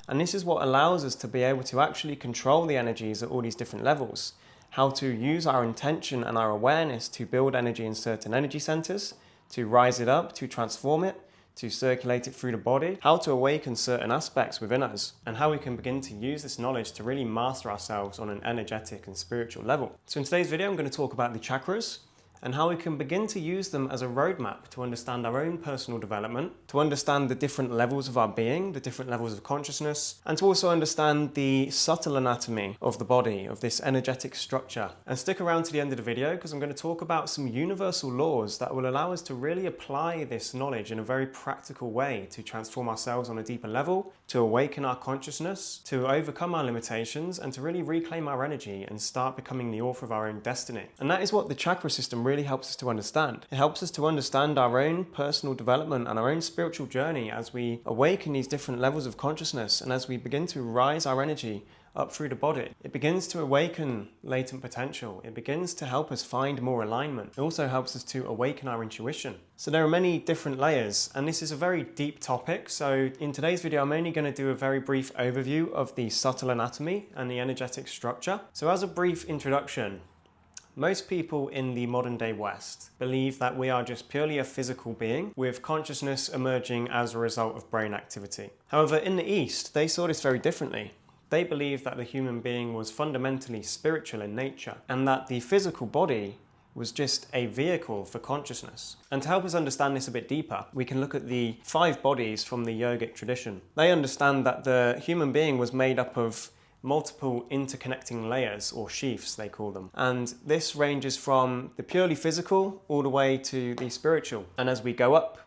And this is what allows us to be able to actually control the energies at all these different levels. How to use our intention and our awareness to build energy in certain energy centers, to rise it up, to transform it, to circulate it through the body, how to awaken certain aspects within us, and how we can begin to use this knowledge to really master ourselves on an energetic and spiritual level. So in today's video, I'm going to talk about the chakras and how we can begin to use them as a roadmap to understand our own personal development, to understand the different levels of our being, the different levels of consciousness, and to also understand the subtle anatomy of the body, of this energetic structure. And stick around to the end of the video because I'm going to talk about some universal laws that will allow us to really apply this knowledge in a very practical way to transform ourselves on a deeper level, to awaken our consciousness, to overcome our limitations, and to really reclaim our energy and start becoming the author of our own destiny. And that is what the chakra system really helps us to understand. It helps us to understand our own personal development and our own spiritual journey as we awaken these different levels of consciousness and as we begin to rise our energy up through the body. It begins to awaken latent potential. It begins to help us find more alignment. It also helps us to awaken our intuition. So there are many different layers, and this is a very deep topic. So in today's video, I'm only going to do a very brief overview of the subtle anatomy and the energetic structure. So as a brief introduction, most people in the modern day West believe that we are just purely a physical being with consciousness emerging as a result of brain activity. However, in the East, they saw this very differently. They believed that the human being was fundamentally spiritual in nature and that the physical body was just a vehicle for consciousness. And to help us understand this a bit deeper, we can look at the 5 bodies from the yogic tradition. They understand that the human being was made up of multiple interconnecting layers, or sheaths they call them. And this ranges from the purely physical all the way to the spiritual. And as we go up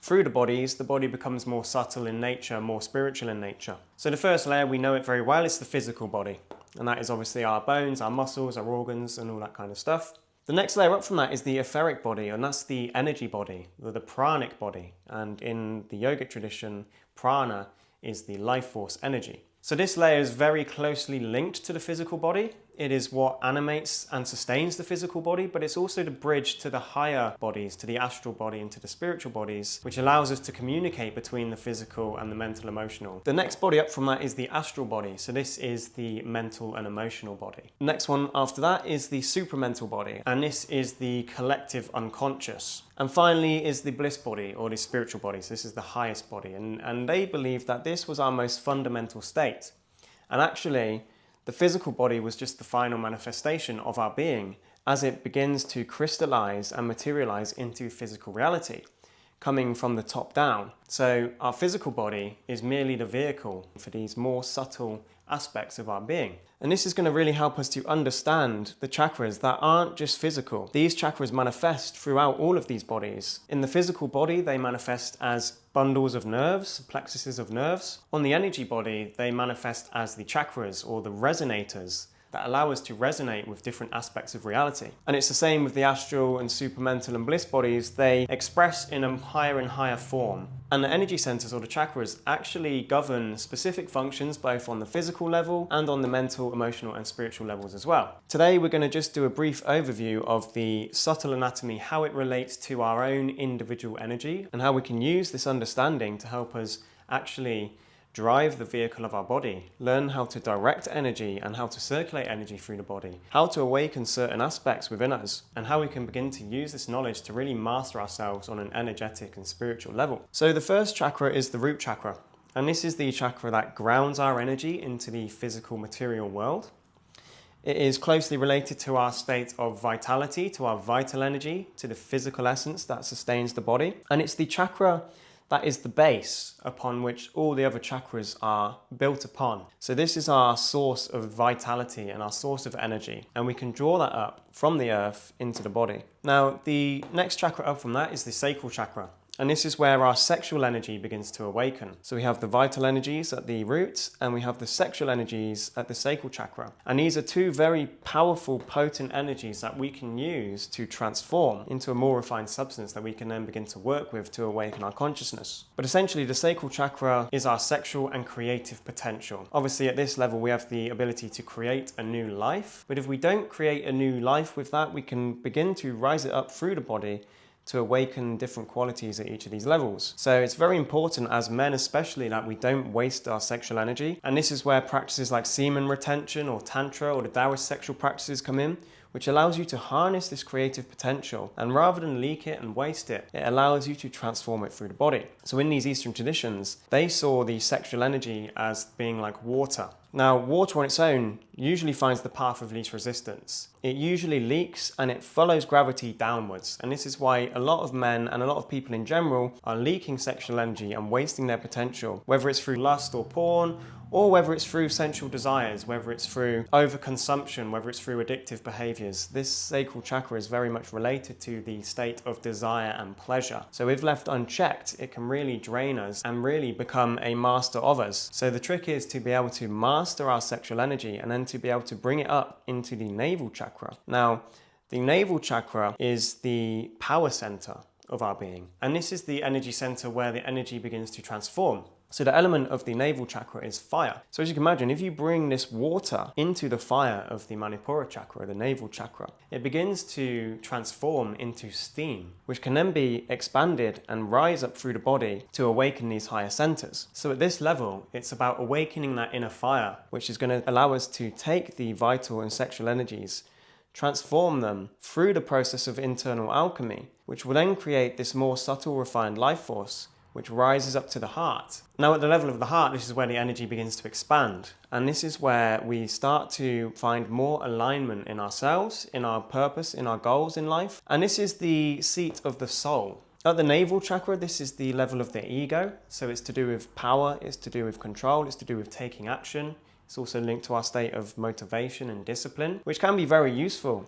through the body becomes more subtle in nature, more spiritual in nature. So the first layer, we know it very well, it's the physical body. And that is obviously our bones, our muscles, our organs, and all that kind of stuff. The next layer up from that is the etheric body, and that's the energy body, the pranic body. And in the yogic tradition, prana is the life force energy. So this layer is very closely linked to the physical body. It is what animates and sustains the physical body, but it's also the bridge to the higher bodies, to the astral body and to the spiritual bodies, which allows us to communicate between the physical and the mental emotional. The next body up from that is the astral body. So this is the mental and emotional body. The next one after that is the supramental body, and this is the collective unconscious. And finally is the bliss body, or the spiritual body. So this is the highest body. And they believe that this was our most fundamental state. And actually, the physical body was just the final manifestation of our being as it begins to crystallize and materialize into physical reality, coming from the top down. So our physical body is merely the vehicle for these more subtle aspects of our being. And this is going to really help us to understand the chakras that aren't just physical. These chakras manifest throughout all of these bodies. In the physical body, they manifest as bundles of nerves, plexuses of nerves. On the energy body, they manifest as the chakras, or the resonators, that allow us to resonate with different aspects of reality. And it's the same with the astral and supramental and bliss bodies. They express in a higher and higher form. And the energy centers, or the chakras, actually govern specific functions both on the physical level and on the mental, emotional and spiritual levels as well. Today we're going to just do a brief overview of the subtle anatomy, how it relates to our own individual energy, and how we can use this understanding to help us actually drive the vehicle of our body, learn how to direct energy and how to circulate energy through the body, how to awaken certain aspects within us, and how we can begin to use this knowledge to really master ourselves on an energetic and spiritual level. So the first chakra is the root chakra, and this is the chakra that grounds our energy into the physical material world. It is closely related to our state of vitality, to our vital energy, to the physical essence that sustains the body, and it's the chakra that is the base upon which all the other chakras are built upon. So this is our source of vitality and our source of energy, and we can draw that up from the earth into the body. Now, the next chakra up from that is the sacral chakra. And this is where our sexual energy begins to awaken. So we have the vital energies at the root, and we have the sexual energies at the sacral chakra. And these are 2 very powerful, potent energies that we can use to transform into a more refined substance that we can then begin to work with to awaken our consciousness. But essentially, the sacral chakra is our sexual and creative potential. Obviously, at this level, we have the ability to create a new life. But if we don't create a new life with that, we can begin to rise it up through the body to awaken different qualities at each of these levels. So it's very important as men especially that we don't waste our sexual energy. And this is where practices like semen retention or tantra or the Taoist sexual practices come in, which allows you to harness this creative potential, and rather than leak it and waste it, it allows you to transform it through the body. So in these Eastern traditions, they saw the sexual energy as being like water. Now, water on its own usually finds the path of least resistance. It usually leaks and it follows gravity downwards. And this is why a lot of men and a lot of people in general are leaking sexual energy and wasting their potential, whether it's through lust or porn, or whether it's through sensual desires, whether it's through overconsumption, whether it's through addictive behaviors. This sacral chakra is very much related to the state of desire and pleasure. So if left unchecked, it can really drain us and really become a master of us. So the trick is to be able to master our sexual energy and then to be able to bring it up into the navel chakra. Now, the navel chakra is the power center of our being. And this is the energy center where the energy begins to transform. So the element of the navel chakra is fire. So as you can imagine, if you bring this water into the fire of the Manipura chakra, the navel chakra, it begins to transform into steam, which can then be expanded and rise up through the body to awaken these higher centers. So at this level, it's about awakening that inner fire, which is going to allow us to take the vital and sexual energies, transform them through the process of internal alchemy, which will then create this more subtle, refined life force, which rises up to the heart. Now at the level of the heart, this is where the energy begins to expand. And this is where we start to find more alignment in ourselves, in our purpose, in our goals in life. And this is the seat of the soul. At the navel chakra, this is the level of the ego. So it's to do with power, it's to do with control, it's to do with taking action. It's also linked to our state of motivation and discipline, which can be very useful.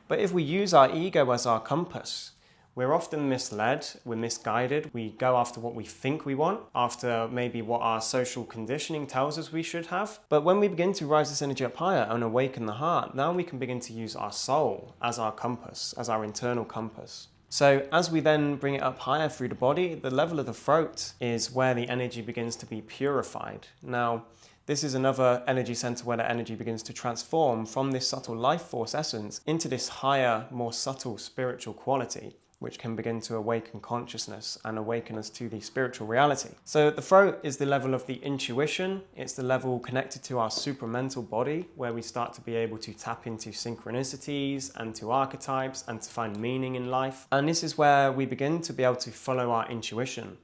But if we use our ego as our compass, we're often misled, we're misguided, we go after what we think we want, after maybe what our social conditioning tells us we should have. But when we begin to rise this energy up higher and awaken the heart, now we can begin to use our soul as our compass, as our internal compass. So as we then bring it up higher through the body, the level of the throat is where the energy begins to be purified. Now, this is another energy center where the energy begins to transform from this subtle life force essence into this higher, more subtle spiritual quality, which can begin to awaken consciousness and awaken us to the spiritual reality. So the throat is the level of the intuition. It's the level connected to our supramental body, where we start to be able to tap into synchronicities and to archetypes and to find meaning in life. And this is where we begin to be able to follow our intuition.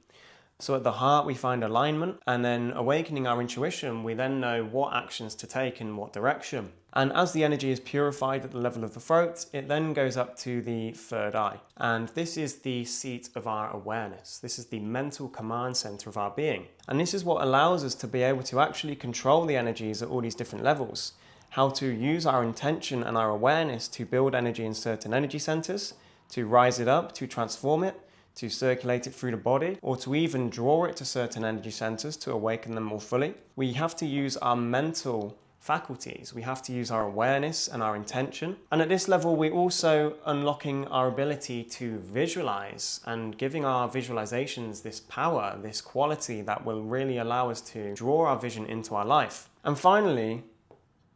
So at the heart, we find alignment, and then awakening our intuition, we then know what actions to take in what direction. And as the energy is purified at the level of the throat, it then goes up to the third eye. And this is the seat of our awareness. This is the mental command center of our being. And this is what allows us to be able to actually control the energies at all these different levels. How to use our intention and our awareness to build energy in certain energy centers, to rise it up, to transform it, to circulate it through the body, or to even draw it to certain energy centers to awaken them more fully. We have to use our mental faculties. We have to use our awareness and our intention. And at this level, we're also unlocking our ability to visualize and giving our visualizations this power, this quality that will really allow us to draw our vision into our life. And finally,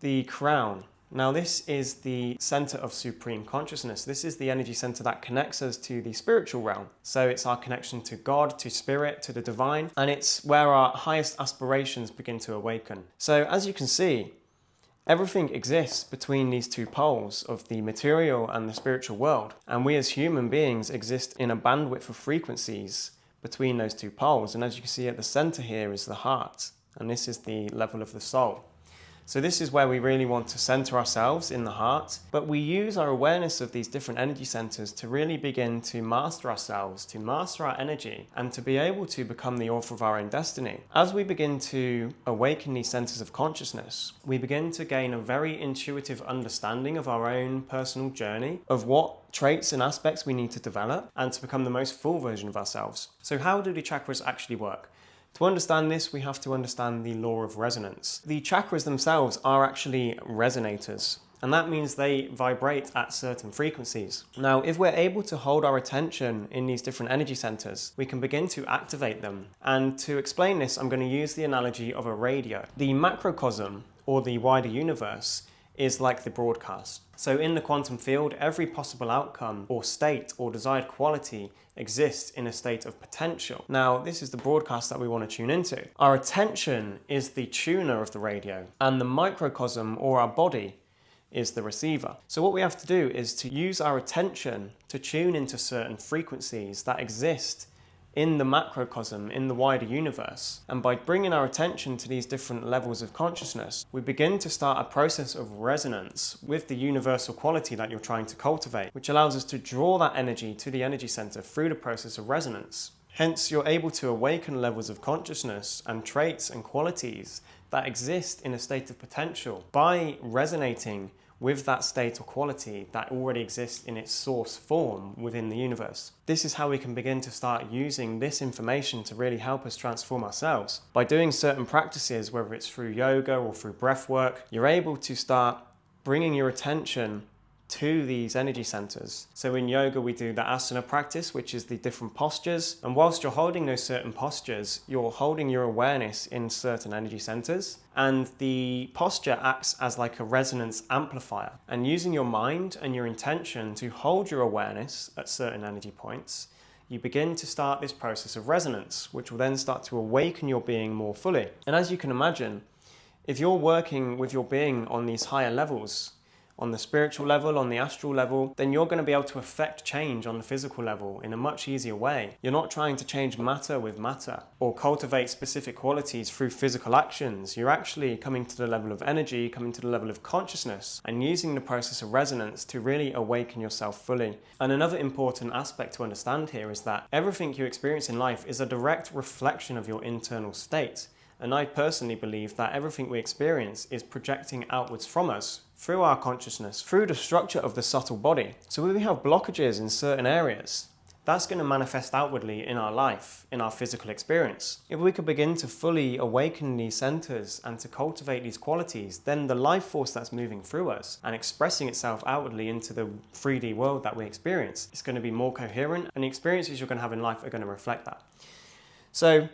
the crown. Now this is the center of supreme consciousness. This is the energy center that connects us to the spiritual realm. So it's our connection to God, to spirit, to the divine, and it's where our highest aspirations begin to awaken. So as you can see, everything exists between these two poles of the material and the spiritual world. And we as human beings exist in a bandwidth of frequencies between those two poles. And as you can see at the center here is the heart, and this is the level of the soul. So this is where we really want to center ourselves in the heart, but we use our awareness of these different energy centers to really begin to master ourselves, to master our energy, and to be able to become the author of our own destiny. As we begin to awaken these centers of consciousness, we begin to gain a very intuitive understanding of our own personal journey, of what traits and aspects we need to develop, and to become the most full version of ourselves. So how do the chakras actually work? To understand this, we have to understand the law of resonance. The chakras themselves are actually resonators, and that means they vibrate at certain frequencies. Now, if we're able to hold our attention in these different energy centers, we can begin to activate them. And to explain this, I'm going to use the analogy of a radio. The macrocosm, or the wider universe, is like the broadcast. So in the quantum field, every possible outcome or state or desired quality exists in a state of potential. Now, this is the broadcast that we want to tune into. Our attention is the tuner of the radio, and the microcosm, or our body, is the receiver. So what we have to do is to use our attention to tune into certain frequencies that exist in the macrocosm, in the wider universe. And by bringing our attention to these different levels of consciousness, we begin to start a process of resonance with the universal quality that you're trying to cultivate, which allows us to draw that energy to the energy center through the process of resonance. Hence, you're able to awaken levels of consciousness and traits and qualities that exist in a state of potential by resonating with that state or quality that already exists in its source form within the universe. This is how we can begin to start using this information to really help us transform ourselves. By doing certain practices, whether it's through yoga or through breath work, you're able to start bringing your attention to these energy centers. So in yoga, we do the asana practice, which is the different postures. And whilst you're holding those certain postures, you're holding your awareness in certain energy centers. And the posture acts as like a resonance amplifier. And using your mind and your intention to hold your awareness at certain energy points, you begin to start this process of resonance, which will then start to awaken your being more fully. And as you can imagine, if you're working with your being on these higher levels, on the spiritual level, on the astral level, then you're going to be able to affect change on the physical level in a much easier way. You're not trying to change matter with matter or cultivate specific qualities through physical actions. You're actually coming to the level of energy, coming to the level of consciousness, and using the process of resonance to really awaken yourself fully. And another important aspect to understand here is that everything you experience in life is a direct reflection of your internal state. And I personally believe that everything we experience is projecting outwards from us through our consciousness, through the structure of the subtle body. So when we have blockages in certain areas, that's going to manifest outwardly in our life, in our physical experience. If we could begin to fully awaken these centers and to cultivate these qualities, then the life force that's moving through us and expressing itself outwardly into the 3D world that we experience is going to be more coherent, and the experiences you're going to have in life are going to reflect that. So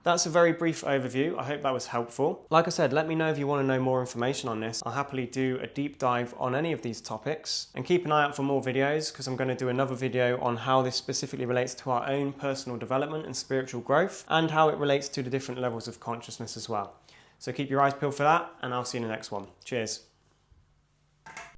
that's a very brief overview. I hope that was helpful. Like I said, let me know if you want to know more information on this. I'll happily do a deep dive on any of these topics, and keep an eye out for more videos, because I'm going to do another video on how this specifically relates to our own personal development and spiritual growth, and how it relates to the different levels of consciousness as well. So keep your eyes peeled for that, and I'll see you in the next one. Cheers.